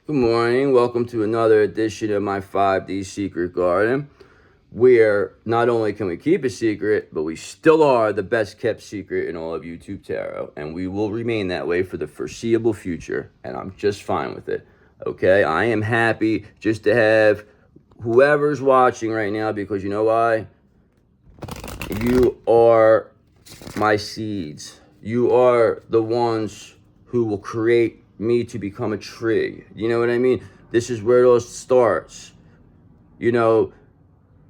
Good morning. Welcome to another edition of my 5D Secret Garden, where not only can we keep a secret, but we still are the best kept secret in all of YouTube Tarot, and we will remain that way for the foreseeable future, and I'm just fine with it. Okay, I am happy just to have whoever's watching right now, because you know why? You are my seeds. You are the ones who will create me to become a tree. You know what I mean? This is where it all starts. You know,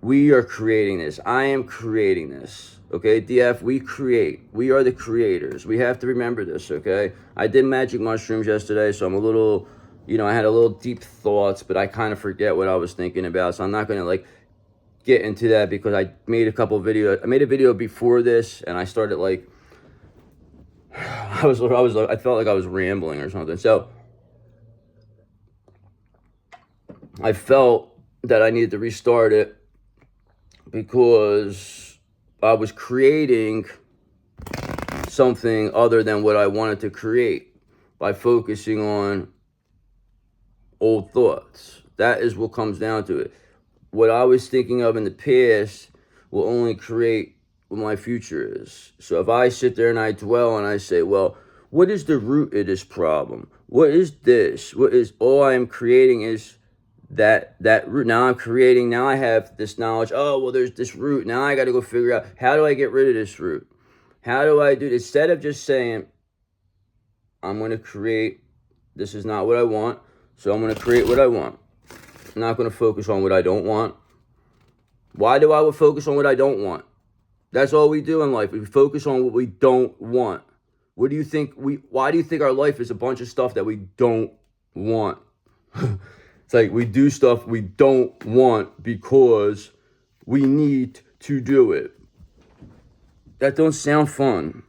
we are creating this. I am creating this. Okay, DF, we create. We are the creators. We have to remember this, okay? I did magic mushrooms yesterday, so I'm a little, I had a little deep thoughts, but I kind of forget what I was thinking about, so I'm not going to, get into that because I made a couple videos. I made a video before this, and I started, I felt like I was rambling or something. So I felt that I needed to restart it because I was creating something other than what I wanted to create by focusing on old thoughts. That is what comes down to it. What I was thinking of in the past will only create what my future is. So if I sit there and I dwell and I say, well, what is the root of this problem? What is this? What is all I am creating is that root. Now I have this knowledge. Oh, well, there's this root. Now I got to go figure out, how do I get rid of this root? How do I do this? Instead of just saying, I'm going to create, this is not what I want, so I'm going to create what I want. I'm not going to focus on what I don't want. Why do I focus on what I don't want? That's all we do in life. We focus on what we don't want. Why do you think our life is a bunch of stuff that we don't want? It's like we do stuff we don't want because we need to do it. That don't sound fun.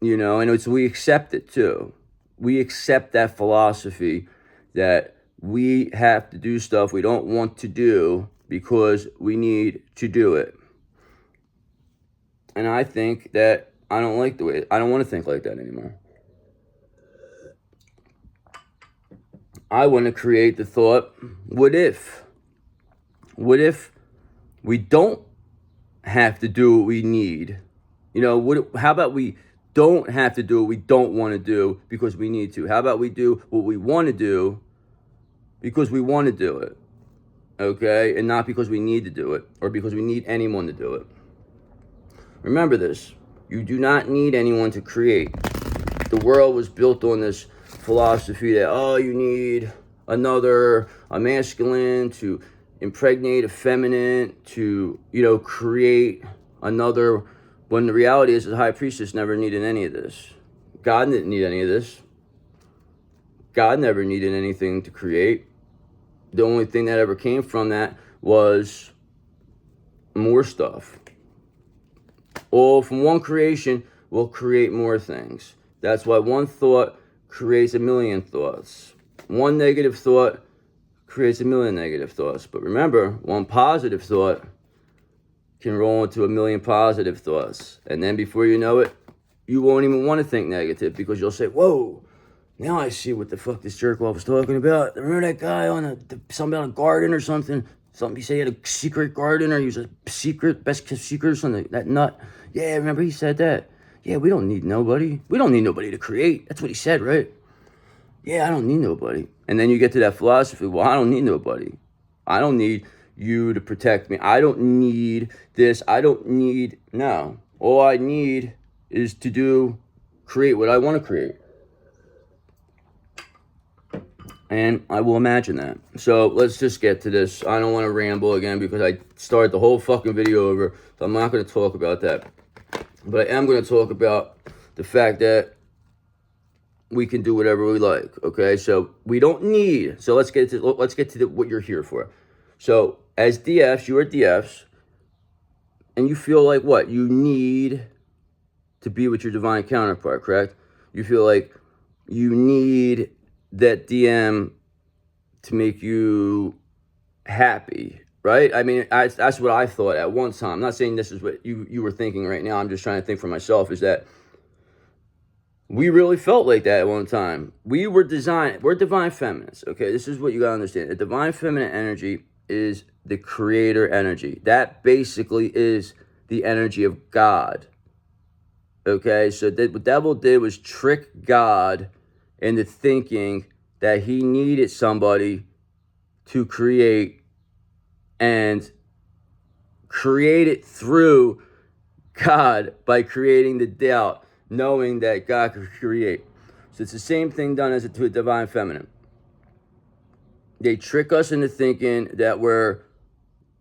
And we accept it too. We accept that philosophy that we have to do stuff we don't want to do because we need to do it. And I think that I don't want to think like that anymore. I want to create the thought, what if? What if we don't have to do what we need? How about we don't have to do what we don't want to do because we need to? How about we do what we want to do because we want to do it, okay? And not because we need to do it or because we need anyone to do it. Remember this, you do not need anyone to create. The world was built on this philosophy that, you need a masculine to impregnate a feminine to, create another, when the reality is the high priestess never needed any of this. God didn't need any of this. God never needed anything to create. The only thing that ever came from that was more stuff. All from one creation will create more things. That's why one thought creates a million thoughts. One negative thought creates a million negative thoughts. But remember, one positive thought can roll into a million positive thoughts. And then before you know it, you won't even want to think negative because you'll say, whoa, now I see what the fuck this jerk off was talking about. Remember that guy on something about a garden or something? Something he said he had a secret garden or he was a secret, best kept secret or something. That nut. Yeah, remember he said that. Yeah, we don't need nobody. We don't need nobody to create. That's what he said, right? Yeah, I don't need nobody. And then you get to that philosophy, well, I don't need nobody. I don't need you to protect me. I don't need this. No. All I need is to create what I want to create. And I will imagine that. So let's just get to this. I don't want to ramble again because I started the whole fucking video over. So I'm not going to talk about that. But I am going to talk about the fact that we can do whatever we like. Okay, so we don't need. So let's get to what you're here for. So as DFs, you are DFs, and you feel like what? You need to be with your divine counterpart, correct? You feel like you need that DM to make you happy, right? I mean, that's what I thought at one time. I'm not saying this is what you were thinking right now. I'm just trying to think for myself, is that We really felt like that at one time. We're divine feminists, okay? This is what you gotta understand. The divine feminine energy is the creator energy. That basically is the energy of God, okay? So what the devil did was trick God into thinking that he needed somebody to create, and create it through God by creating the doubt, knowing that God could create. So it's the same thing done to a divine feminine. They trick us into thinking that we're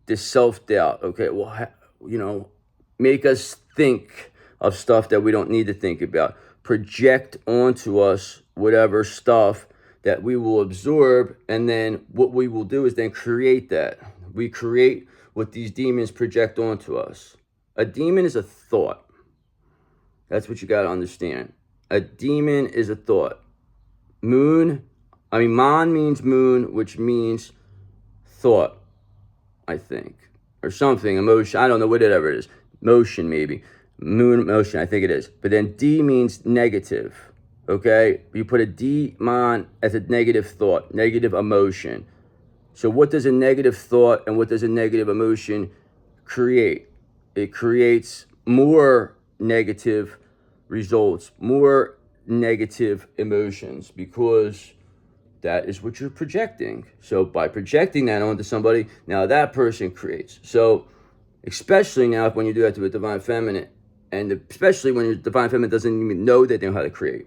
this self-doubt. Okay, well, make us think of stuff that we don't need to think about. Project onto us whatever stuff that we will absorb, and then what we will do is then create that. We create what these demons project onto us. A demon is a thought. That's what you got to understand. A demon is a thought. Man means moon, which means thought, I think. Or something, emotion, I don't know, whatever it is. Motion, maybe. Moon, motion, I think it is. But then D means negative, okay? You put a demon as a negative thought, negative emotion. So what does a negative thought and what does a negative emotion create? It creates more negative results, more negative emotions, because that is what you're projecting. So by projecting that onto somebody, now that person creates. So especially now when you do that to a divine feminine, and especially when your divine feminine doesn't even know that they know how to create.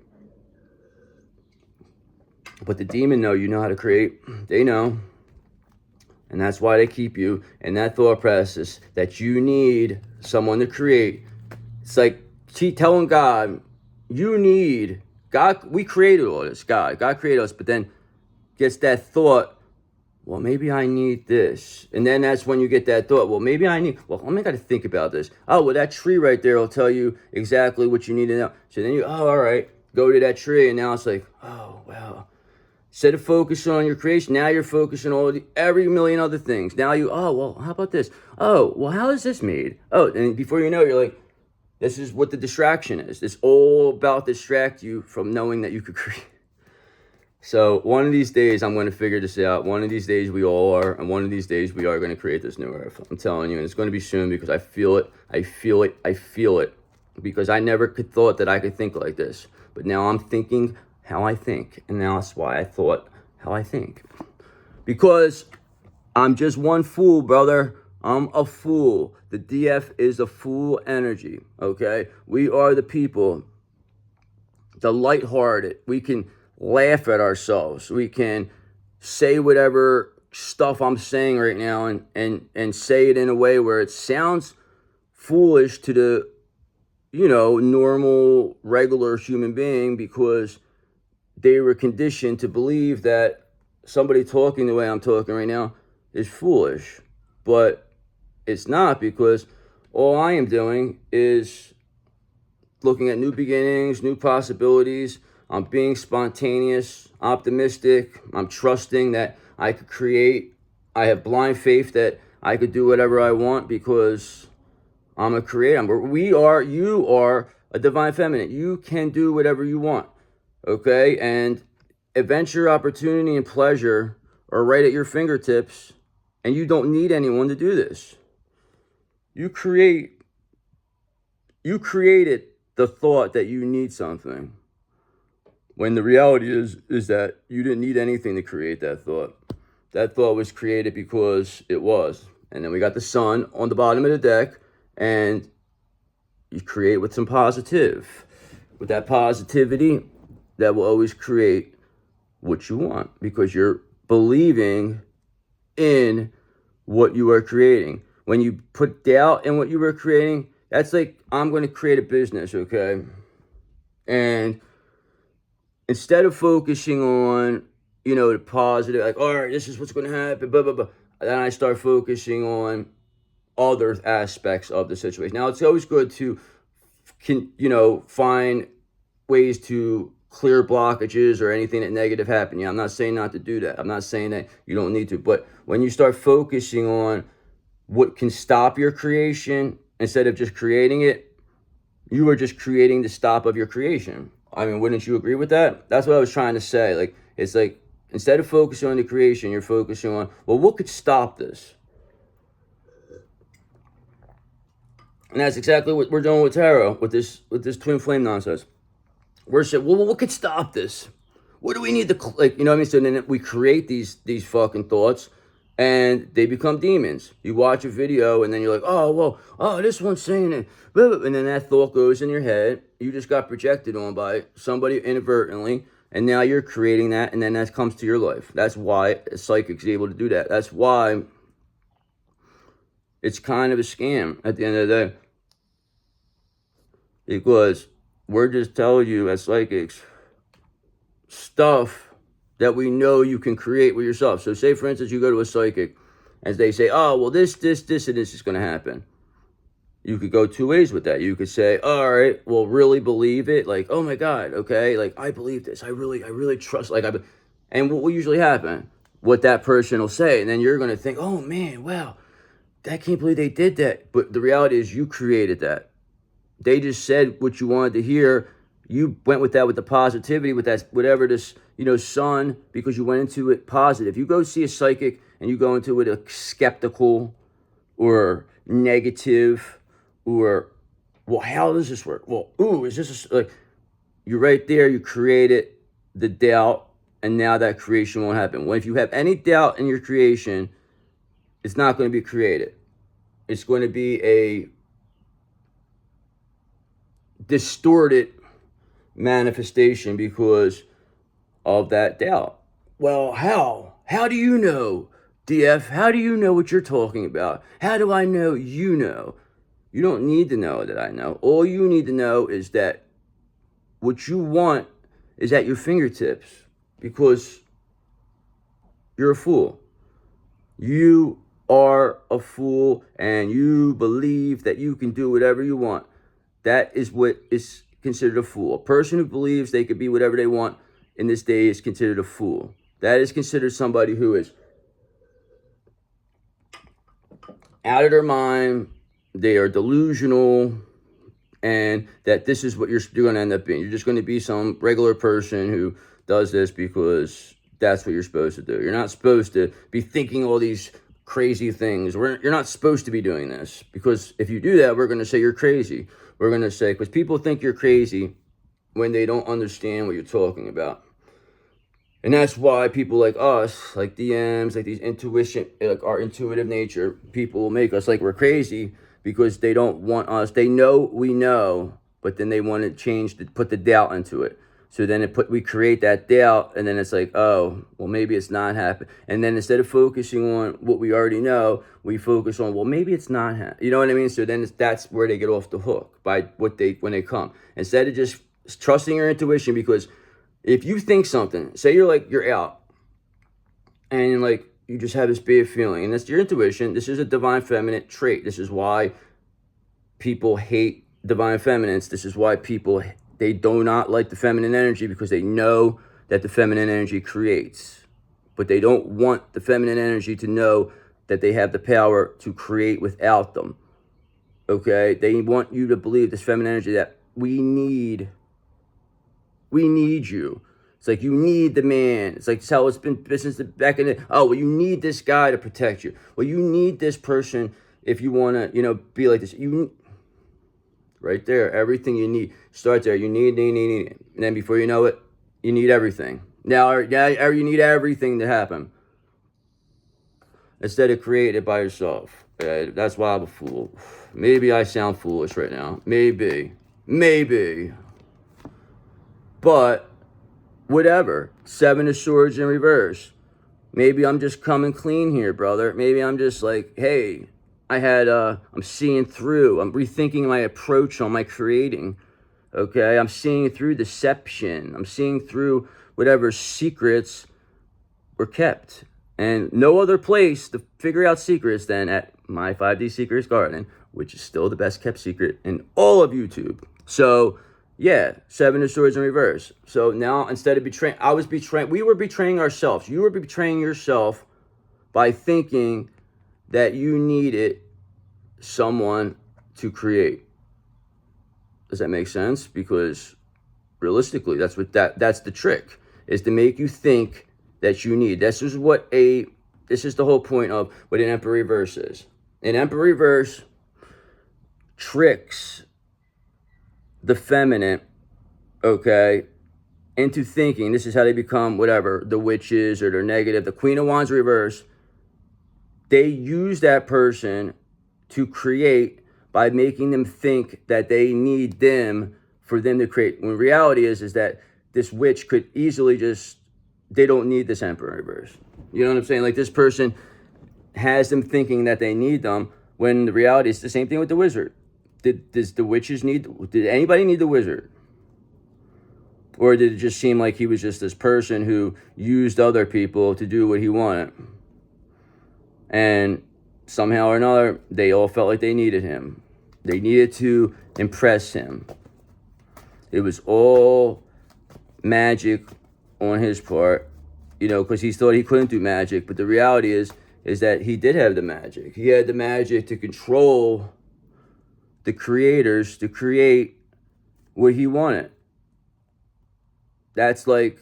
But the demon know you know how to create. They know. And that's why they keep you in that thought process that you need someone to create. It's like telling God, you need God. We created all this. God created us, but then gets that thought, well, maybe I need this. And then that's when you get that thought, well, maybe I got to think about this. Oh, well, that tree right there will tell you exactly what you need to know. So then all right, go to that tree. And now it's like, oh, wow. Instead of focusing on your creation, now you're focusing on every million other things. Now how about this? Oh, well, how is this made? Oh, and before you know it, you're like, this is what the distraction is. It's all about distract you from knowing that you could create. So one of these days, I'm going to figure this out. One of these days, we all are. And one of these days, we are going to create this new earth. I'm telling you. And it's going to be soon, because I feel it. I feel it. I feel it. Because I never thought that I could think like this. But now I'm thinking how I think. And now that's why I thought how I think. Because I'm just one fool, brother. I'm a fool. The DF is a fool energy, okay? We are the people, the lighthearted. We can laugh at ourselves. We can say whatever stuff I'm saying right now and say it in a way where it sounds foolish to the, normal, regular human being, because they were conditioned to believe that somebody talking the way I'm talking right now is foolish. But it's not, because all I am doing is looking at new beginnings, new possibilities. I'm being spontaneous, optimistic. I'm trusting that I could create. I have blind faith that I could do whatever I want, because I'm a creator. You are a divine feminine. You can do whatever you want, okay? And adventure, opportunity, and pleasure are right at your fingertips, and you don't need anyone to do this. You created the thought that you need something, when the reality is that you didn't need anything to create that thought. That thought was created because it was. And then we got the sun on the bottom of the deck, and you create with some positive. With that positivity, that will always create what you want, because you're believing in what you are creating. When you put doubt in what you were creating, that's like, I'm going to create a business, okay? And instead of focusing on, the positive, like, all right, this is what's going to happen, blah, blah, blah, then I start focusing on other aspects of the situation. Now, it's always good to, find ways to clear blockages or anything that negative happened. I'm not saying not to do that. I'm not saying that you don't need to. But when you start focusing on what can stop your creation instead of just creating it, you are just creating the stop of your creation. I mean, wouldn't you agree with that? That's what I was trying to say. Like, it's like, instead of focusing on the creation, you're focusing on, well, what could stop this? And that's exactly what we're doing with tarot, with this twin flame nonsense. We're saying, well, what could stop this? What do we need to, like, you know what I mean? So then we create these fucking thoughts, and they become demons. You watch a video, and then you're like, oh, well, oh, this one's saying it. And then that thought goes in your head. You just got projected on by somebody inadvertently, and now you're creating that, and then that comes to your life. That's why a psychic is able to do that. That's why it's kind of a scam at the end of the day. Because we're just telling you as psychics stuff that we know you can create with yourself. So say, for instance, you go to a psychic and they say, oh, well, this, and this is going to happen. You could go two ways with that. You could say, all right, well, really believe it. Like, oh my God, okay, like, I believe this. I really trust, like, and what will usually happen? What that person will say. And then you're going to think, oh man, wow, I can't believe they did that. But the reality is you created that. They just said what you wanted to hear. You went with that, with the positivity, with that, whatever this, sun, because you went into it positive. You go see a psychic and you go into it a skeptical or negative or, well, how does this work? Well, ooh, is this like, you're right there, you created the doubt, and now that creation won't happen. Well, if you have any doubt in your creation, it's not going to be created. It's going to be a distorted manifestation because of that doubt. Well, how? How do you know, DF? How do you know what you're talking about? How do I know you know? You don't need to know that I know. All you need to know is that what you want is at your fingertips, because you're a fool. You are a fool, and you believe that you can do whatever you want. That is what is considered a fool. A person who believes they could be whatever they want in this day is considered a fool. That is considered somebody who is out of their mind. They are delusional, and that this is what you're going to end up being. You're just going to be some regular person who does this because that's what you're supposed to do. You're not supposed to be thinking all these crazy things. You're not supposed to be doing this, because if you do that, we're going to say you're crazy. We're going to say, because people think you're crazy when they don't understand what you're talking about. And that's why people like us, like DMs, like these intuition, like our intuitive nature, people will make us like we're crazy, because they don't want us. They know we know, but then they want to change, to put the doubt into it. So then we create that doubt, and then it's like, oh, well, maybe it's not happening. And then instead of focusing on what we already know, we focus on, well, maybe it's not happening. You know what I mean? So then that's where they get off the hook by when they come. Instead of just trusting your intuition, because if you think something, say you're out, and like you just have this bad feeling, and that's your intuition. This is a divine feminine trait. This is why people hate divine feminines. This is why they do not like the feminine energy, because they know that the feminine energy creates. But they don't want the feminine energy to know that they have the power to create without them. Okay? They want you to believe, this feminine energy, that we need you. It's like you need the man. It's like it's how it's been since the back in the, oh, well, you need this guy to protect you. Well, you need this person if you want to, be like this. Right there, everything you need. Start there. You need. And then before you know it, you need everything. Now you need everything to happen. Instead of create it by yourself. That's why I'm a fool. Maybe I sound foolish right now. Maybe. But whatever. 7 of Swords in reverse. Maybe I'm just coming clean here, brother. Maybe I'm just like, hey, I'm seeing through. I'm rethinking my approach on my creating. Okay, I'm seeing through deception. I'm seeing through whatever secrets were kept. And no other place to figure out secrets than at my 5D Secrets Garden, which is still the best kept secret in all of YouTube. So yeah, 7 of Swords in reverse. So now instead of we were betraying ourselves. You were betraying yourself by thinking that you needed someone to create. Does that make sense? Because Realistically, that's the trick, is to make you think that you need. This is the whole point of what an Emperor reverse is. An Emperor reverse tricks the feminine, okay, into thinking this is how they become whatever, the witches, or they're negative. The Queen of Wands reverse, they use that person to create by making them think that they need them for them to create. When reality is that this witch could easily just, they don't need this Emperor reverse. You know what I'm saying? Like, this person has them thinking that they need them, when the reality is the same thing with the wizard. Did anybody need the wizard? Or did it just seem like he was just this person who used other people to do what he wanted? And somehow or another, they all felt like they needed him. They needed to impress him. It was all magic on his part, you know, because he thought he couldn't do magic. But the reality is that he did have the magic. He had the magic to control the creators to create what he wanted. That's like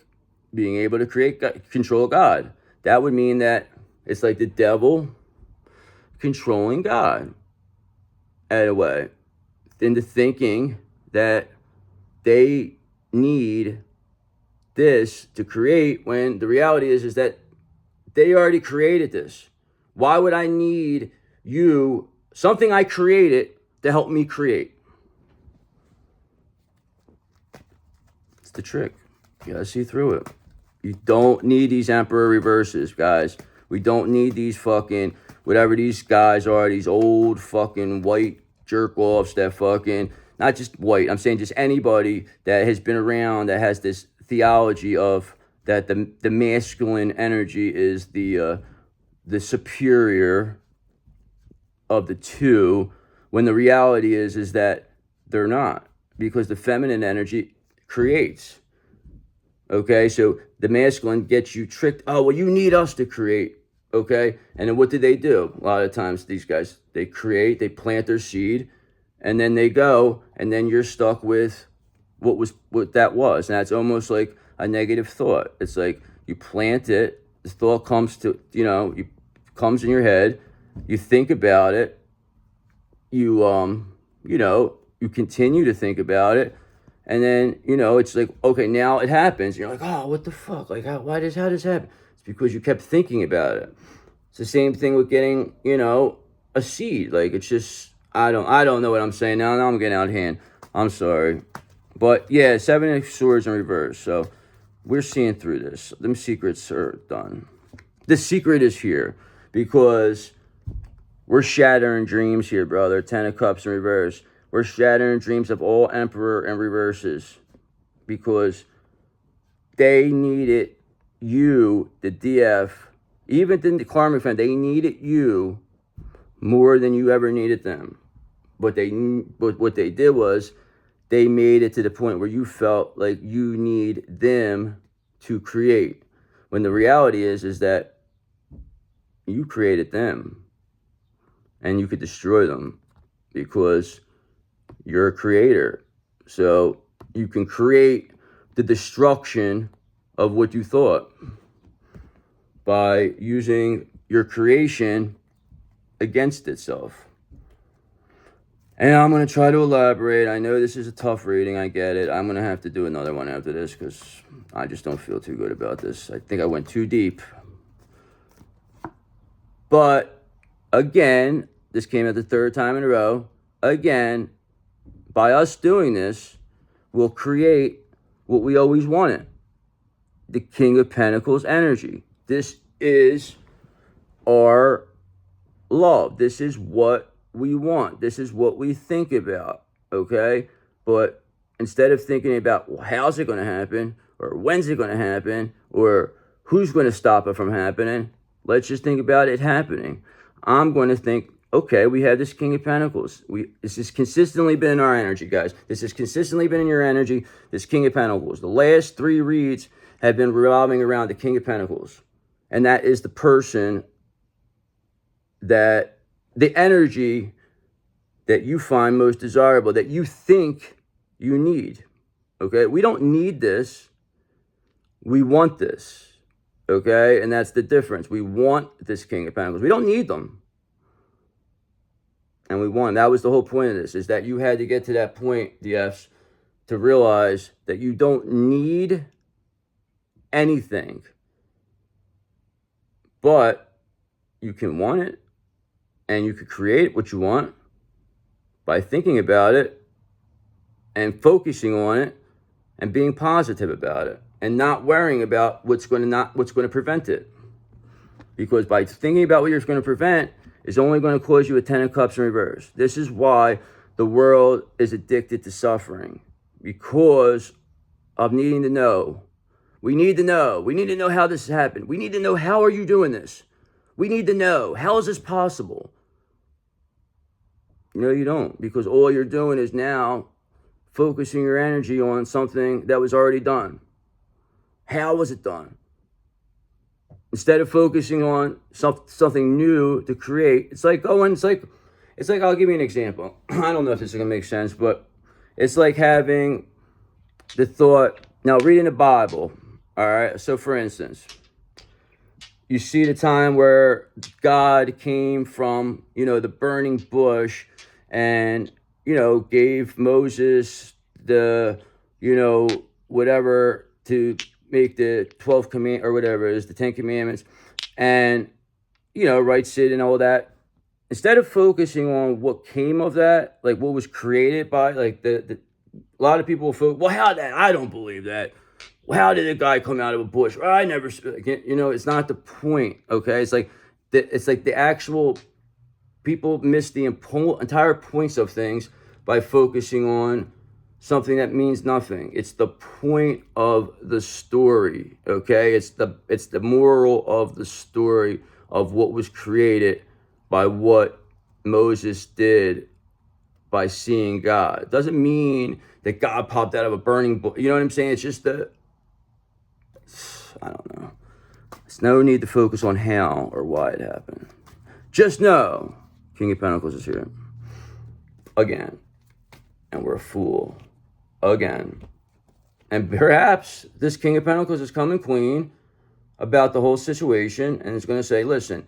being able to control God. That would mean that it's like the devil controlling God, in a way, into thinking that they need this to create, when the reality is that they already created this. Why would I need you, something I created, to help me create? It's the trick. You gotta see through it. You don't need these Emperor reverses, guys. We don't need these fucking, whatever these guys are, these old fucking white jerk-offs that fucking, not just white, I'm saying just anybody that has been around, that has this theology of that the masculine energy is the superior of the two, when the reality is that they're not, because the feminine energy creates. Okay, so the masculine gets you tricked. Oh, well, you need us to create. Okay, and then what do? A lot of times these guys, they create, they plant their seed, and then they go, and then you're stuck with what that was. And that's almost like a negative thought. It's like you plant it, the thought comes to, comes in your head, you think about it, you continue to think about it, and then, it's like, okay, now it happens. You're like, oh, what the fuck? Like, how does happen? It's because you kept thinking about it. It's the same thing with getting, a seed. Like, it's just, I don't know what I'm saying now. Now I'm getting out of hand. I'm sorry. But yeah, 7 of Swords in reverse. So we're seeing through this. Them secrets are done. The secret is here, because we're shattering dreams here, brother. 10 of Cups in reverse. We're shattering dreams of all Emperor and reverses, because they needed you, the DF, even the karmic friend, they needed you more than you ever needed them. But what they did was, they made it to the point where you felt like you need them to create, when the reality is that you created them, and you could destroy them, because you're a creator. So you can create the destruction of what you thought by using your creation against itself. And I'm going to try to elaborate. I know this is a tough reading. I get it. I'm going to have to do another one after this, because I just don't feel too good about this. I think I went too deep. But again, this came at the 3rd time in a row. Again, by us doing this, we'll create what we always wanted. The King of Pentacles energy. This is our love. This is what we want. This is what we think about, okay? But instead of thinking about, well, how's it going to happen, or when's it going to happen, or who's going to stop it from happening, let's just think about it happening. I'm going to think, okay, we have this King of Pentacles. This has consistently been in our energy, guys. This has consistently been in your energy, this King of Pentacles. The last 3 reads have been revolving around the King of Pentacles. And that is the person that, the energy that you find most desirable, that you think you need, Okay, we don't need this. We want this. Okay, and that's the difference. We want this King of Pentacles. We don't need them. And we want. That was the whole point of this, is that you had to get to that point, DFs, to realize that you don't need anything. But you can want it, and you could create what you want by thinking about it and focusing on it and being positive about it and not worrying about what's going to prevent it. Because by thinking about what you're going to prevent is only going to cause you a 10 of Cups in reverse. This is why the world is addicted to suffering, because of needing to know. We need to know. We need to know how this happened. We need to know, how are you doing this? We need to know, how is this possible? No, you don't, because all you're doing is now focusing your energy on something that was already done. How was it done? Instead of focusing on something new to create, it's like I'll give you an example. I don't know if this is gonna make sense, but it's like having the thought, now reading the Bible, all right? So for instance, you see the time where God came from, the burning bush and, gave Moses the, whatever to make the 12 command or whatever it is, the 10 commandments, and, writes it and all that. Instead of focusing on what came of that, like what was created by, like a lot of people focus, well, how that? I don't believe that. Well, how did a guy come out of a bush? Well, I never, it's not the point, okay? It's like the actual, people miss the entire points of things by focusing on something that means nothing. It's the point of the story, okay? It's the moral of the story of what was created by what Moses did by seeing God. It doesn't mean that God popped out of a burning bush. You know what I'm saying? It's just I don't know. There's no need to focus on how or why it happened. Just know, King of Pentacles is here again, and we're a fool again. And perhaps this King of Pentacles is coming clean about the whole situation, and it's going to say, listen,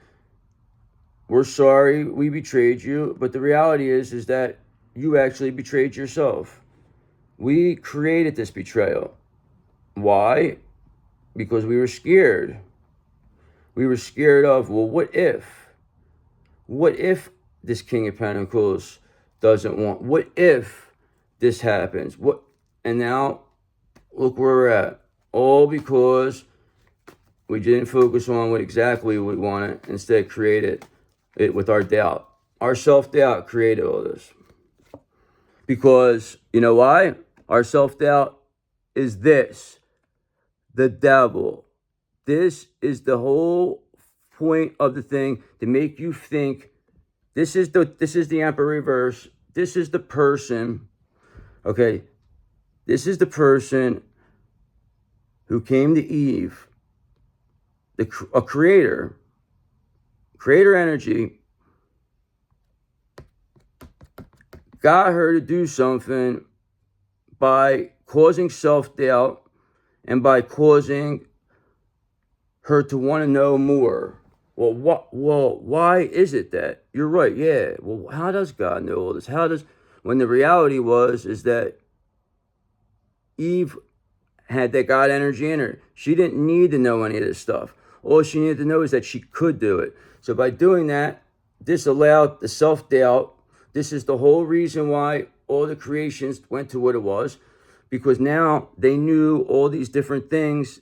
we're sorry we betrayed you, but the reality is that you actually betrayed yourself. We created this betrayal. Why? Because we were scared. We were scared of, well, what if? What if this King of Pentacles doesn't want? What if this happens? And now, look where we're at. All because we didn't focus on what exactly we wanted. Instead, created it with our doubt. Our self-doubt created all this. Because, you know why? Our self-doubt is this. The devil. This is the whole point of the thing, to make you think this is the Emperor reverse. This is the person, okay? This is the person who came to Eve, a creator energy, got her to do something by causing self-doubt and by causing her to want to know more. Well, why is it that? You're right, yeah. Well, how does God know all this? When the reality is that Eve had that God energy in her. She didn't need to know any of this stuff. All she needed to know is that she could do it. So by doing that, this allowed the self-doubt. This is the whole reason why all the creations went to what it was, because now they knew all these different things,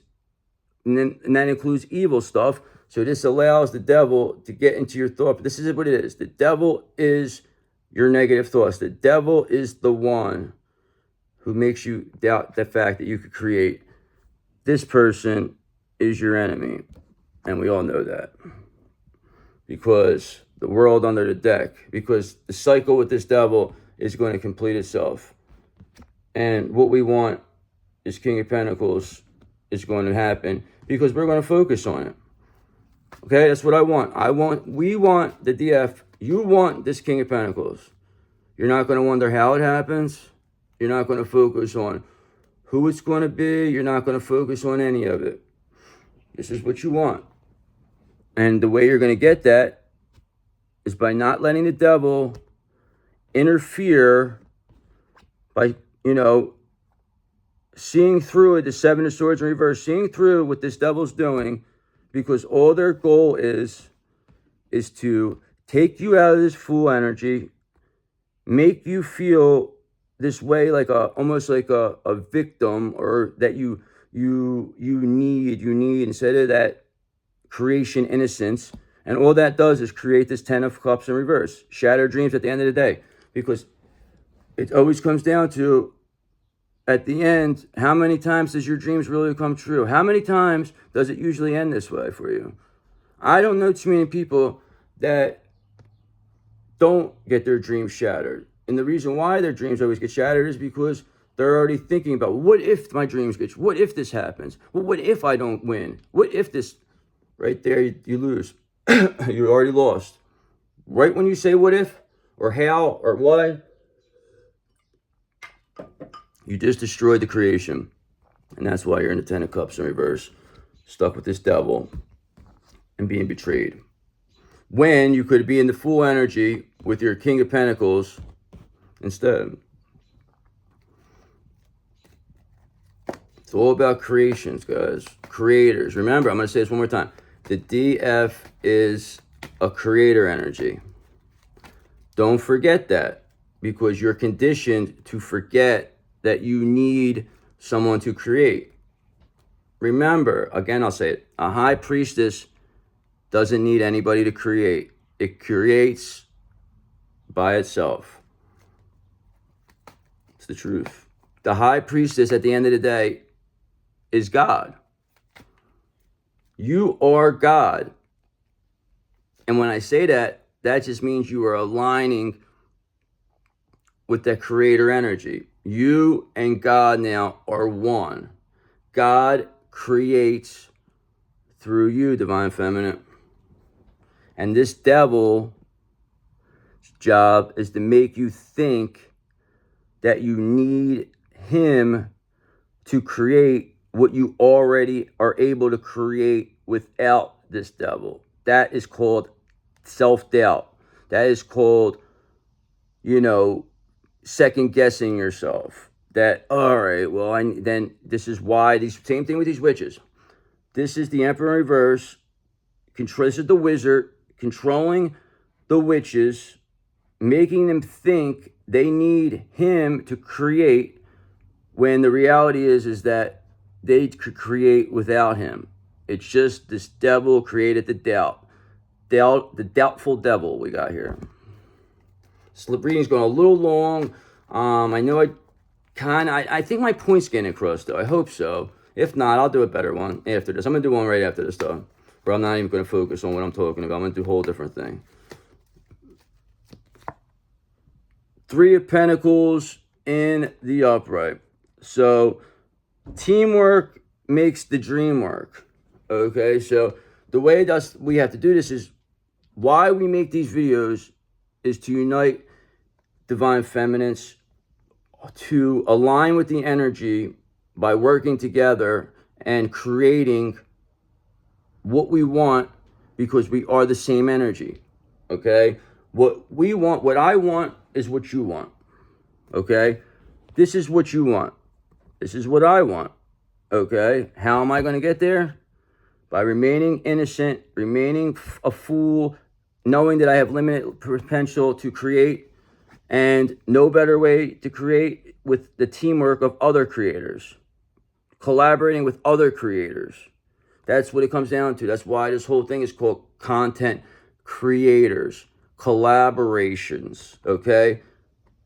and that includes evil stuff. So this allows the devil to get into your thought. This is what it is. The devil is your negative thoughts. The devil is the one who makes you doubt the fact that you could create. This person is your enemy. And we all know that. Because the world under the deck. Because the cycle with this devil is going to complete itself. And what we want is King of Pentacles is going to happen. Because we're going to focus on it. Okay, that's what I want. We want the DF. You want this King of Pentacles. You're not going to wonder how it happens. You're not going to focus on who it's going to be. You're not going to focus on any of it. This is what you want. And the way you're going to get that is by not letting the devil interfere, by, seeing through it, the Seven of Swords in reverse, seeing through what this devil's doing, because all their goal is to take you out of this fool energy, make you feel this way, like almost like a victim, or that you need instead of that creation innocence. And all that does is create this Ten of Cups in reverse, shattered dreams at the end of the day, because it always comes down to, at the end, how many times does your dreams really come true? How many times does it usually end this way for you? I don't know too many people that don't get their dreams shattered. And the reason why their dreams always get shattered is because they're already thinking about, what if my dreams get, what if this happens? Well, what if I don't win? What if this, right there, you lose. You already lost. Right when you say what if, or how, or why, you just destroyed the creation. And that's why you're in the Ten of Cups in reverse, stuck with this devil and being betrayed. When you could be in the full energy with your King of Pentacles instead. It's all about creations, guys. Creators. Remember, I'm going to say this one more time. The DF is a creator energy. Don't forget that, because you're conditioned to forget that you need someone to create. Remember, again, I'll say it. A high priestess doesn't need anybody to create. It creates by itself. It's the truth. The high priestess, at the end of the day, is God. You are God. And when I say that, that just means you are aligning with that creator energy. You and God now are one. God creates through you, Divine Feminine. And this devil's job is to make you think that you need him to create what you already are able to create without this devil. That is called self-doubt. That is called, second guessing yourself. That, all right, well, then this is why, same thing with these witches. This is the Emperor in reverse. This is the wizard controlling the witches, making them think they need him to create, when the reality is that they could create without him. It's just this devil created the doubt. The doubtful devil we got here. This reading's going a little long. I know I think my point's getting across, though. I hope so. If not, I'll do a better one after this. I'm going to do one right after this, though. Where I'm not even going to focus on what I'm talking about. I'm going to do a whole different thing. Three of Pentacles in the upright. So, teamwork makes the dream work. Okay, so the way we have to do this is, why we make these videos is to unite Divine Feminines, to align with the energy by working together and creating what we want, because we are the same energy. Okay, what I want is what you want. Okay, this is what you want. This is what I want. Okay, how am I going to get there? By remaining innocent, remaining a fool, knowing that I have limited potential to create, and no better way to create with the teamwork of other creators, collaborating with other creators. That's what it comes down to. That's why this whole thing is called content creators, collaborations, okay?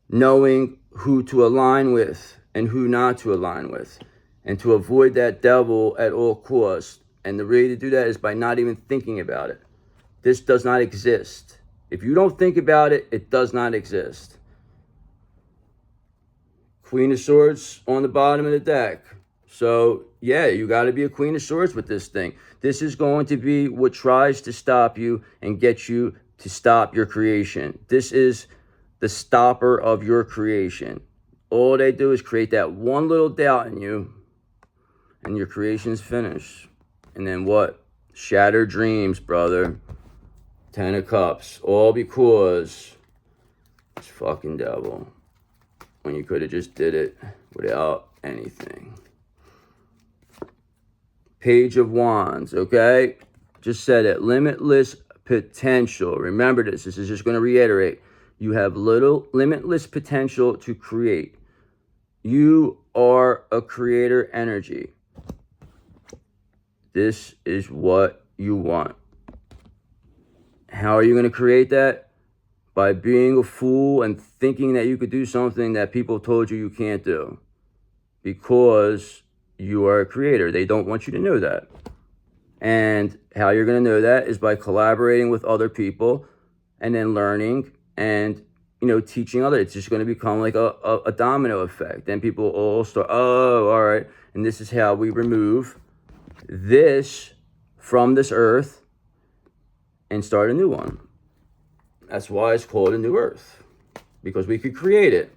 Knowing who to align with and who not to align with, and to avoid that devil at all costs. And the way to do that is by not even thinking about it. This does not exist. If you don't think about it, it does not exist. Queen of Swords on the bottom of the deck. So, yeah, you got to be a Queen of Swords with this thing. This is going to be what tries to stop you and get you to stop your creation. This is the stopper of your creation. All they do is create that one little doubt in you, and your creation's finished. And then what? Shattered dreams, brother. 10 of Cups. All because it's fucking devil. When you could have just did it without anything. Page of Wands, okay? Just said it. Limitless potential. Remember this. This is just going to reiterate. You have limitless potential to create. You are a creator energy. This is what you want. How are you going to create that? By being a fool and thinking that you could do something that people told you can't do. Because you are a creator. They don't want you to know that. And how you're going to know that is by collaborating with other people and then learning and, teaching others. It's just going to become like a domino effect. Then people all start, oh, all right. And this is how we remove this from this earth and start a new one. That's why it's called a new earth. Because we could create it.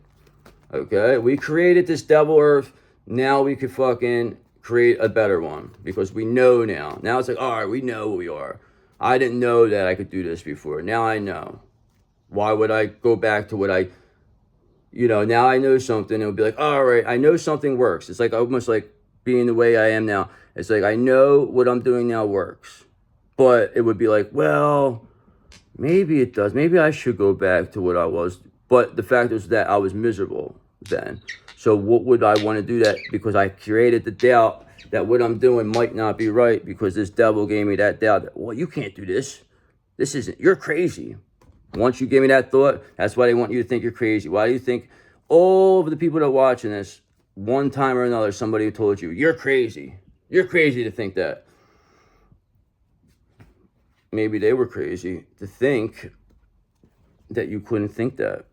Okay? We created this devil earth. Now we could fucking create a better one. Because we know now. Now it's like, all right, we know who we are. I didn't know that I could do this before. Now I know. Why would I go back to what now I know something. It would be like, all right, I know something works. It's like almost like being the way I am now. It's like, I know what I'm doing now works. But it would be like, well, maybe it does. Maybe I should go back to what I was. But the fact is that I was miserable then. So what would I want to do that? Because I created the doubt that what I'm doing might not be right because this devil gave me that doubt that, well, you can't do this. This isn't, you're crazy. Once you give me that thought, that's why they want you to think you're crazy. Why do you think all of the people that are watching this, one time or another, somebody told you, you're crazy. You're crazy to think that. Maybe they were crazy to think that you couldn't think that.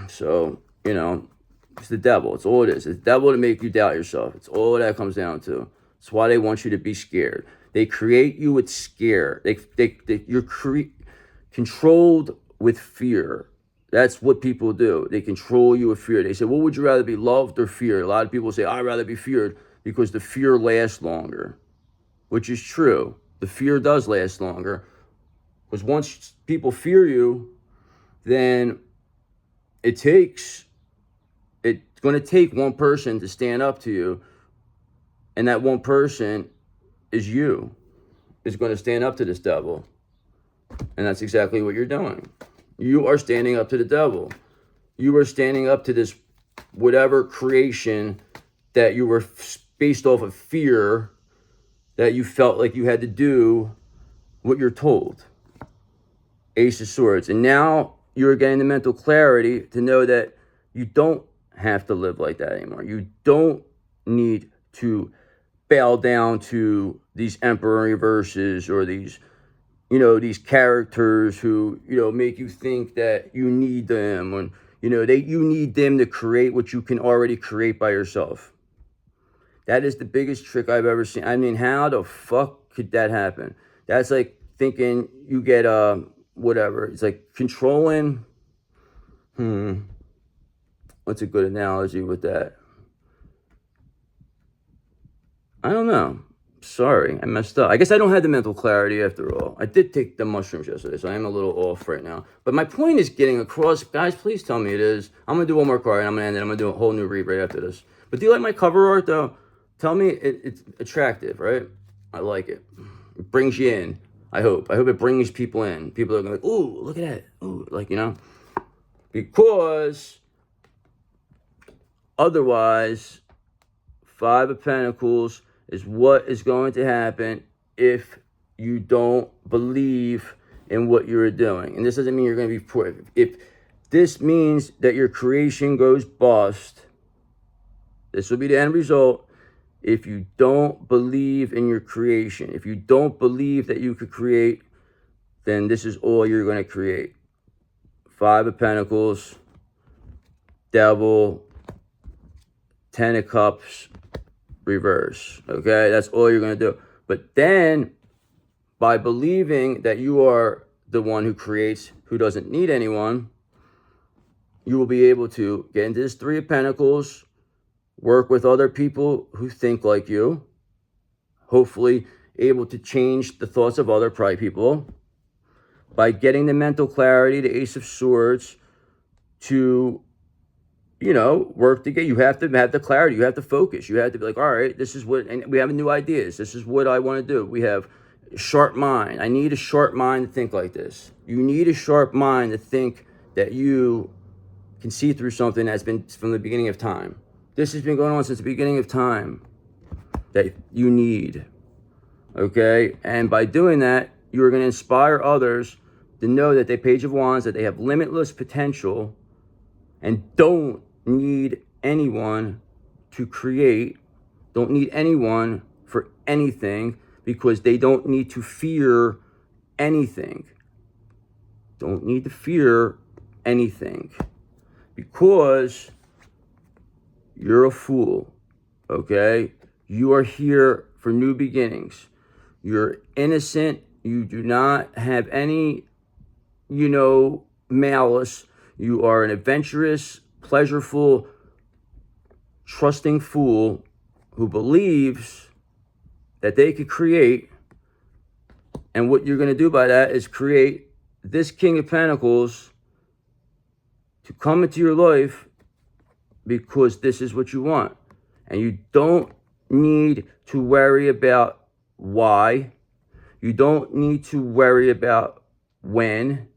So, it's the devil. It's all it is. It's the devil to make you doubt yourself. It's all that comes down to. It's why they want you to be scared. They create you with scare. You're controlled with fear. That's what people do. They control you with fear. They say, what would you rather be, loved or feared? A lot of people say, I'd rather be feared because the fear lasts longer, which is true. The fear does last longer because once people fear you, then it's going to take one person to stand up to you, and that one person is you. Is going to stand up to this devil. And that's exactly what you're doing. You are standing up to the devil. You are standing up to this whatever creation that you were based off of fear that you felt like you had to do what you're told. Ace of Swords. And now you're getting the mental clarity to know that you don't have to live like that anymore. You don't need to bow down to these emperor reverses or these characters who, make you think that you need them and, you need them to create what you can already create by yourself. That is the biggest trick I've ever seen. I mean, how the fuck could that happen? That's like thinking you get, whatever. It's like controlling, what's a good analogy with that? I don't know. Sorry, I messed up. I guess I don't have the mental clarity after all. I did take the mushrooms yesterday, so I am a little off right now. But my point is getting across. Guys, please tell me it is. I'm going to do one more card, and I'm going to end it. I'm going to do a whole new read right after this. But do you like my cover art, though? Tell me it's attractive, right? I like it. It brings you in, I hope. I hope it brings people in. People are going to be like, ooh, look at that. Ooh, Because otherwise, Five of Pentacles is what is going to happen if you don't believe in what you're doing. And this doesn't mean you're going to be poor. If this means that your creation goes bust, this will be the end result. If you don't believe in your creation, if you don't believe that you could create, then this is all you're going to create. Five of Pentacles, Devil, 10 of Cups, reverse. Okay, that's all you're going to do. But then by believing that you are the one who creates, who doesn't need anyone, you will be able to get into this Three of Pentacles, work with other people who think like you, hopefully able to change the thoughts of other people by getting the mental clarity, the Ace of Swords, to, work together. You have to have the clarity. You have to focus. You have to be like, all right, this is what, and we have new ideas. This is what I want to do. We have a sharp mind. I need a sharp mind to think like this. You need a sharp mind to think that you can see through something that's been from the beginning of time. This has been going on since the beginning of time that you need. Okay? And by doing that, you're going to inspire others to know that they Page of Wands, that they have limitless potential and don't need anyone to create, don't need anyone for anything, because they don't need to fear anything. Don't need to fear anything, because you're a Fool, okay? You are here for new beginnings. You're innocent. You do not have any, malice. You are an adventurous, pleasureful, trusting Fool who believes that they could create. And what you're going to do by that is create this King of Pentacles to come into your life, because this is what you want. And you don't need to worry about why. You don't need to worry about when.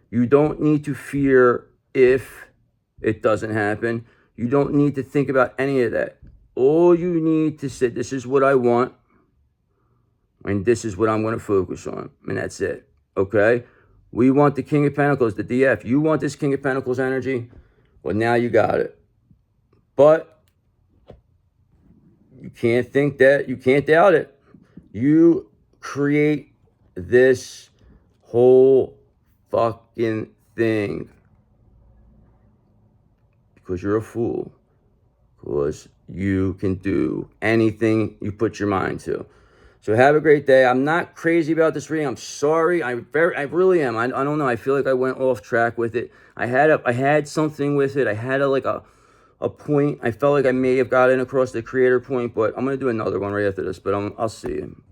You don't need to fear if it doesn't happen. You don't need to think about any of that. All you need to say, this is what I want, and this is what I'm going to focus on. And that's it. Okay? We want the King of Pentacles, the DF. You want this King of Pentacles energy? Well, now you got it. But you can't think that. You can't doubt it. You create this whole fucking thing because you're a Fool. Because you can do anything you put your mind to. So have a great day. I'm not crazy about this reading. I'm sorry. I really am. I don't know. I feel like I went off track with it. I had something with it. I had a point. I felt like I may have gotten across the creator point, but I'm going to do another one right after this, but I'll see you.